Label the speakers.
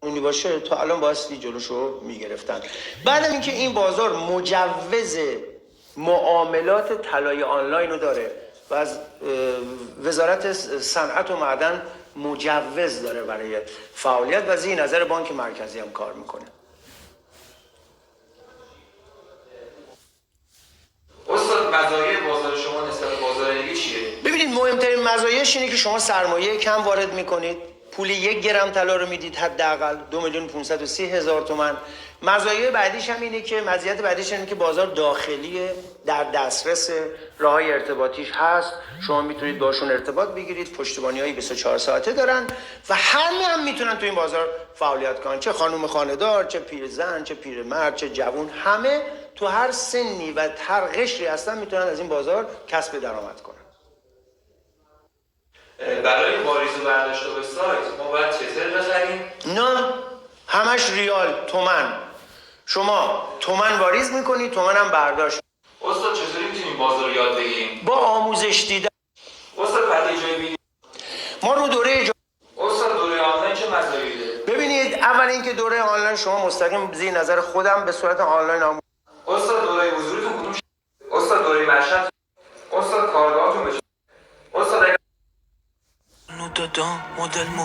Speaker 1: اونی باشه تا الان بایستی جلوشو میگرفتن. بعد اینکه این بازار مجوز معاملات طلای آنلاین رو داره و از وزارت صنعت و معدن مجوز داره برای فعالیت و زیر نظر بانک مرکزی هم کار میکنه.
Speaker 2: استاد مزایای بازار شما نسبت به بازار دیگه چیه؟
Speaker 1: ببینید مهمترین مزایاش اینه که شما سرمایه کم وارد میکنید، پول 1 گرم طلا رو میدید حداقل 2,530,000 تومان. مزایای بعدیش هم اینه که مزیت بعدیش اینه که بازار داخلیه، در دسترس، راههای ارتباطیش هست، شما میتونید باشون ارتباط بگیرید، پشتیبانی‌های 24 ساعته دارن و همه هم میتونن تو این بازار فعالیت کنن، چه خانم خانه‌دار، چه پیرزن، چه پیرمرد، چه جوان، همه تو هر سنی و هر قشری هستن میتونن از این بازار کسب درآمد کنن.
Speaker 2: برای واریز و برداشت به سایت ما باید چطور بخریم؟
Speaker 1: نه، همش ریال، تومن. شما تومن واریز میکنی، تومن هم برداشت.
Speaker 2: استاد چطوری میتونیم بازار رو یاد بگیریم؟
Speaker 1: با آموزش دیدن.
Speaker 2: استاد بعد جای ویدیو
Speaker 1: ما رو دوره
Speaker 2: استاد دوره آنلاین چه مزایایی داره؟
Speaker 1: ببینید، اول اینکه دوره آنلاین شما مستقیم زیر نظر خودم به صورت آنلاین
Speaker 2: استاد دوره حضوریتون کدوم استاد دوره مشهد؟ استاد کارگاهتون بشه؟ استاد